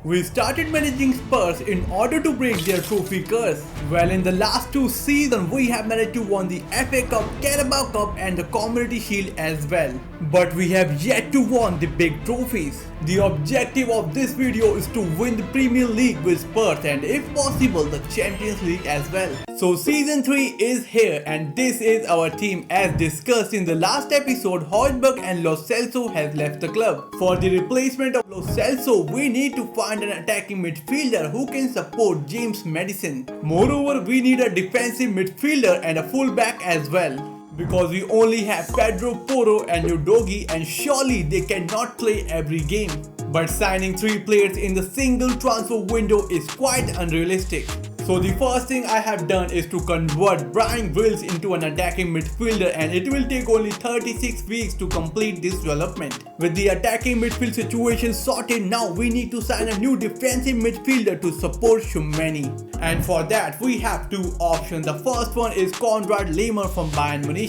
We started managing Spurs in order to break their trophy curse. Well, in the last two seasons, we have managed to win the FA Cup, Carabao Cup and the Community Shield as well. But we have yet to win the big trophies. The objective of this video is to win the Premier League with Spurs and if possible the Champions League as well. So season 3 is here and this is our team. As discussed in the last episode, Hotspur and Lo Celso has left the club. For the replacement of Lo Celso, we need to find an attacking midfielder who can support James Maddison. Moreover, we need a defensive midfielder and a fullback as well. Because we only have Pedro Porro and Udogie and surely they cannot play every game. But signing 3 players in the single transfer window is quite unrealistic. So the first thing I have done is to convert Brian Wills into an attacking midfielder and it will take only 36 weeks to complete this development. With the attacking midfield situation sorted, now we need to sign a new defensive midfielder to support Tchouaméni. And for that we have 2 options. The first one is Konrad Laimer from Bayern Munich.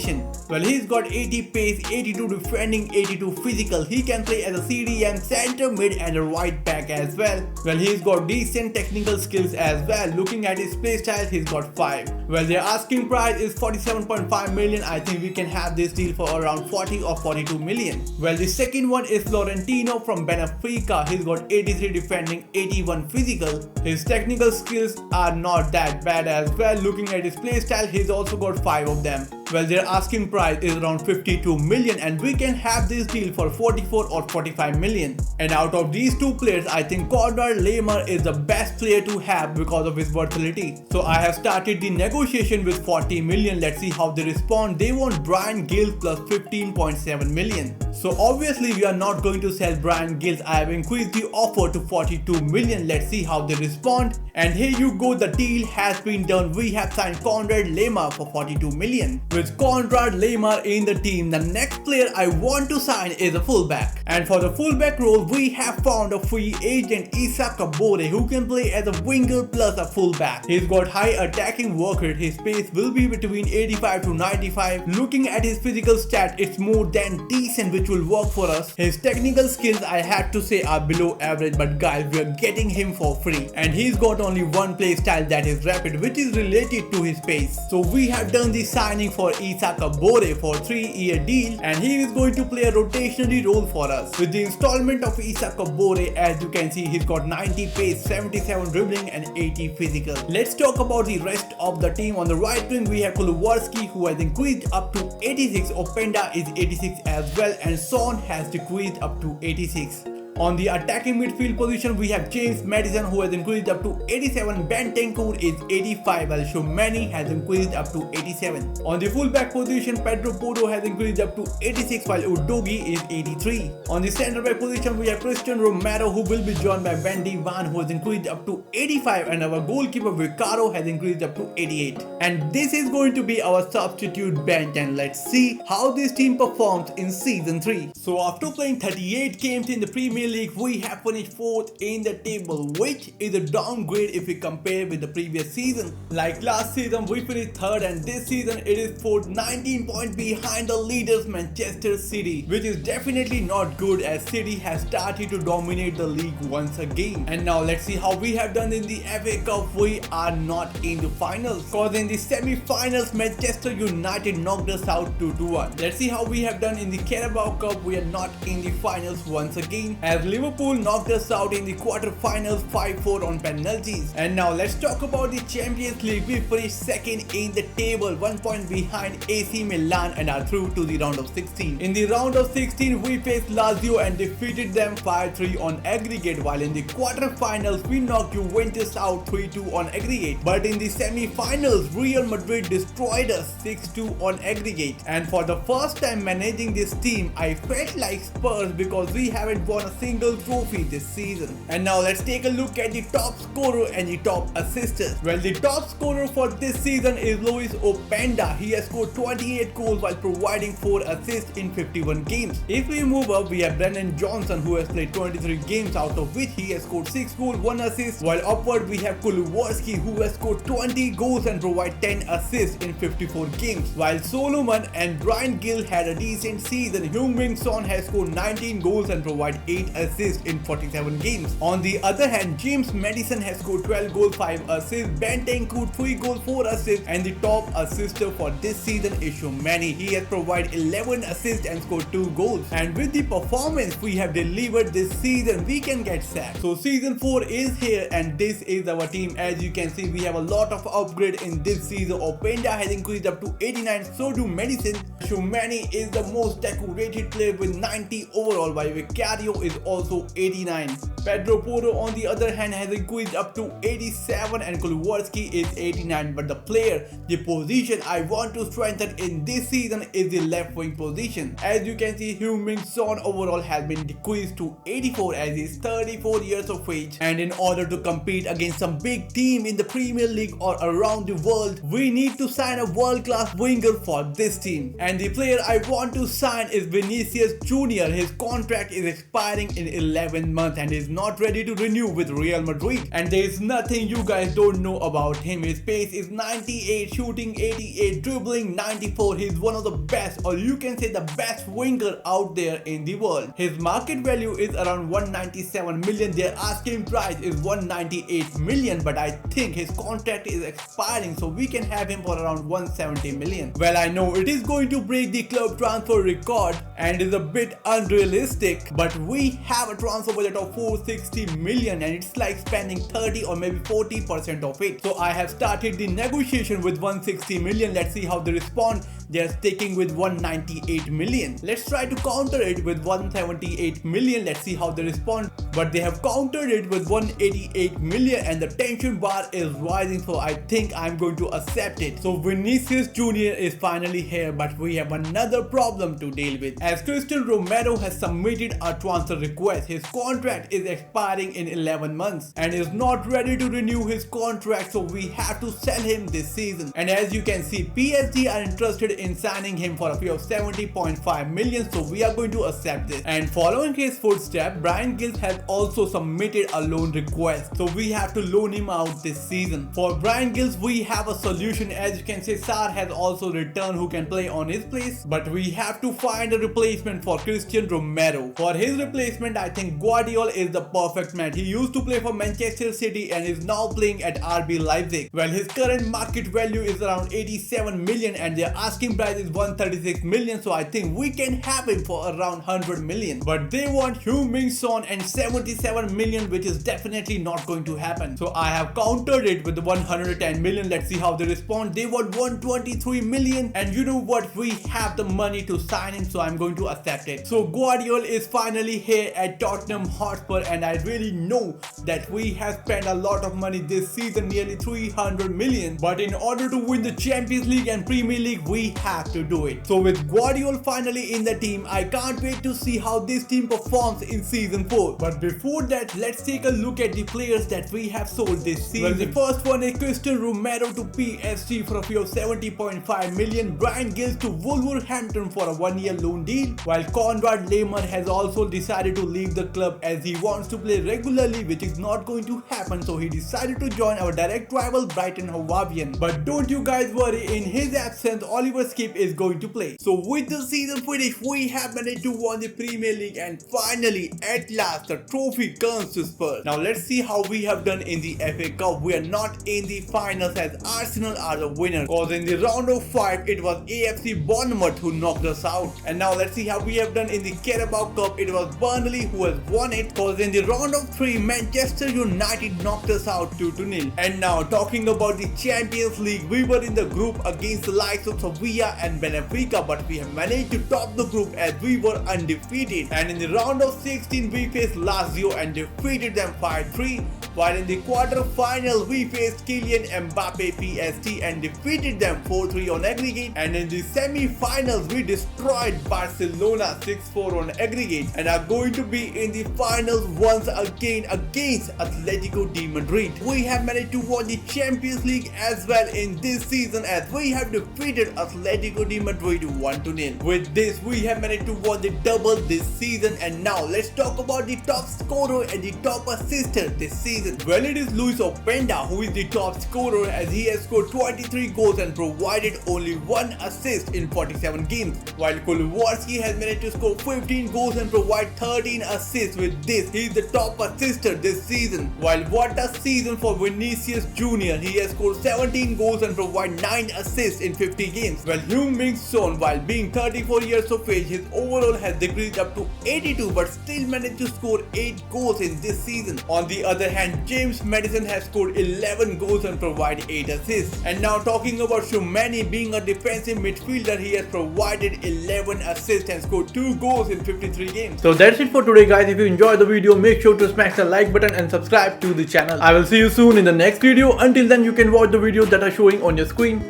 Well, he's got 80 pace, 82 defending, 82 physical. He can play as a CDM, center mid and a right back as well. Well, he's got decent technical skills as well. Looking at his playstyle, he's got 5. Well, their asking price is 47.5 million. I think we can have this deal for around 40 or 42 million. Well, the second one is Florentino from Benfica. He's got 83 defending, 81 physical. His technical skills are not that bad as well. Looking at his playstyle, he's also got 5 of them. Well, their asking price is around 52 million and we can have this deal for 44 or 45 million. And out of these 2 players, I think Konrad Laimer is the best player to have because of his versatility. So I have started the negotiation with 40 million. Let's see how they respond. They want Brian Gill plus 15.7 million. So obviously we are not going to sell Brian Gill. I have increased the offer to 42 million. Let's see how they respond. And here you go, the deal has been done. We have signed Konrad Laimer for 42 million. With Konrad Laimer in the team, the next player I want to sign is a fullback. And for the fullback role, we have found a free agent Issa Kabore who can play as a winger plus a fullback. He's got high attacking work rate. His pace will be between 85 to 95. Looking at his physical stat, it's more than decent, which will work for us. His technical skills, I had to say, are below average, but guys, we are getting him for free. And he's got only one play style, that is rapid, which is related to his pace. So we have done the signing for Issa Kabore for 3-year deal and he is going to play a rotationary role for us. With the installment of Issa Kabore, as you can see, he's got 90 pace, 77 dribbling and 80 physical. Let's talk about the rest of the team. On the right wing we have Kulusevski who has increased up to 86, Openda is 86 as well and Son has decreased up to 86. On the attacking midfield position, we have James Maddison who has increased up to 87, Bentancur is 85, while Tchouaméni has increased up to 87. On the fullback position, Pedro Porro has increased up to 86, while Udogie is 83. On the centre back position, we have Christian Romero who will be joined by Wendy Van who has increased up to 85 and our goalkeeper Vicaro has increased up to 88. And this is going to be our substitute bench and let's see how this team performs in season 3. So after playing 38 games in the Premier League, we have finished 4th in the table, which is a downgrade if we compare with the previous season. Like last season we finished 3rd and this season it is 4th, 19 points behind the leaders Manchester City, which is definitely not good as City has started to dominate the league once again. And now let's see how we have done in the FA Cup. We are not in the finals because in the semi-finals Manchester United knocked us out 2-1. Let's see how we have done in the Carabao Cup. We are not in the finals once again as Liverpool knocked us out in the quarterfinals 5-4 on penalties. And now let's talk about the Champions League. We finished 2nd in the table, 1 point behind AC Milan and are through to the round of 16. In the round of 16 we faced Lazio and defeated them 5-3 on aggregate, while in the quarterfinals we knocked Juventus out 3-2 on aggregate. But in the semi-finals Real Madrid destroyed us 6-2 on aggregate. And for the first time managing this team, I felt like Spurs because we haven't won a single trophy this season. And now let's take a look at the top scorer and the top assister. Well, the top scorer for this season is Luis Openda. He has scored 28 goals while providing 4 assists in 51 games. If we move up, we have Brennan Johnson who has played 23 games, out of which he has scored 6 goals, 1 assist, while upward we have Kulusevski who has scored 20 goals and provided 10 assists in 54 games. While Solomon and Brian Gill had a decent season, Heung-min Son has scored 19 goals and provided 8 assists in 47 games. On the other hand, James Maddison has scored 12 goals, 5 assists, Bentancur 3 goals, 4 assists, and the top assister for this season is Tchouaméni. He has provided 11 assists and scored 2 goals. And with the performance we have delivered this season, we can get sacked. So season 4 is here and this is our team. As you can see, we have a lot of upgrade in this season. Openda has increased up to 89, so do Maddison. Tchouaméni is the most decorated player with 90 overall, while Vicario is also 89. Pedro Porro on the other hand has increased up to 87 and Kulwarski is 89. But the player, the position I want to strengthen in this season is the left wing position. As you can see, Heung-min Son overall has been decreased to 84 as he is 34 years of age. And in order to compete against some big team in the Premier League or around the world, we need to sign a world-class winger for this team. And the player I want to sign is Vinicius Jr. His contract is expiring in 11 months and is not ready to renew with Real Madrid. And there is nothing you guys don't know about him. His pace is 98, shooting 88, dribbling 94. He's one of the best, or you can say the best winger out there in the world. His market value is around 197 million. Their asking price is 198 million, but I think his contract is expiring, so we can have him for around 170 million. Well, I know it is going to break the club transfer record and is a bit unrealistic, but we have a transfer budget of 460 million and it's like spending 30 or maybe 40% of it. So I have started the negotiation with 160 million. Let's see how they respond. They are sticking with 198 million. Let's try to counter it with 178 million. Let's see how they respond. But they have countered it with 188 million and the tension bar is rising, so I think I'm going to accept it. So Vinicius Jr. is finally here, but we have another problem to deal with. As Cristian Romero has submitted a transfer request, his contract is expiring in 11 months and is not ready to renew his contract, so we have to sell him this season. And as you can see, PSG are interested in signing him for a fee of 70.5 million, so we are going to accept this. And following his footsteps, Bryan Gills has also submitted a loan request, so we have to loan him out this season. For Bryan Gills, we have a solution. As you can see, Sarr has also returned who can play on his place, but we have to find a replacement for Cristian Romero. For his replacement, I think Guardiola is the perfect man. He used to play for Manchester City and is now playing at RB Leipzig. Well, his current market value is around 87 million and their asking price is 136 million, so I think we can have him for around 100 million. But they want Heung-min Son and 77 million, which is definitely not going to happen. So I have countered it with 110 million. Let's see how they respond. They want 123 million and you know what, we have the money to sign him, so I'm going to accept it. So Guardiola is finally here at Tottenham Hotspur and I really know that we have spent a lot of money this season, nearly 300 million, but in order to win the Champions League and Premier League, we have to do it. So with Guardiola finally in the team, I can't wait to see how this team performs in season 4. But before that, let's take a look at the players that we have sold this season. Well, the first one is Cristian Romero to PSG for a fee of 70.5 million, Bryan Gills to Wolverhampton for a 1-year loan deal, while Konrad Lehmann has also decided to leave the club as he wants to play regularly, which is not going to happen, so he decided to join our direct rival Brighton Hove Albion. But don't you guys worry, in his absence Oliver Skip is going to play. So with the season finished, we have managed to win the Premier League and finally at last the trophy comes to Spurs. Now let's see how we have done in the FA Cup. We are not in the finals as Arsenal are the winner, cause in the round of 5 it was AFC Bournemouth who knocked us out. And now let's see how we have done in the Carabao Cup. It was Burnley who has won it, cause in the round of 3 Manchester United knocked us out 2-0. And now talking about the Champions League, we were in the group against the likes of Sevilla and Benfica, but we have managed to top the group as we were undefeated. And in the round of 16 we faced Lazio and defeated them 5-3, while in the quarter-final we faced Kylian Mbappe PSG and defeated them 4-3 on aggregate, and in the semi-finals we destroyed Barcelona 6-4 on aggregate and are going to be in the finals once again against Atletico de Madrid. We have managed to win the Champions League as well in this season as we have defeated Atletico de Madrid 1-0. With this, we have managed to win the double this season. And now let's talk about the top scorer and the top assister this season. season? Well, it is Luis Openda who is the top scorer as he has scored 23 goals and provided only 1 assist in 47 games, while Kuliwarski has managed to score 15 goals and provide 13 assists. With this, he is the top assister this season. While what a season for Vinicius Jr. He has scored 17 goals and provide 9 assists in 50 games. Well, Heung-min Son, while being 34 years of age, his overall has decreased up to 82 but still managed to score 8 goals in this season. On the other hand, James Maddison has scored 11 goals and provided 8 assists. And now talking about Tchouaméni, being a defensive midfielder, he has provided 11 assists and scored 2 goals in 53 games. So that's it for today, guys. If you enjoyed the video, make sure to smash the like button and subscribe to the channel. I will see you soon in the next video. Until then, you can watch the videos that are showing on your screen.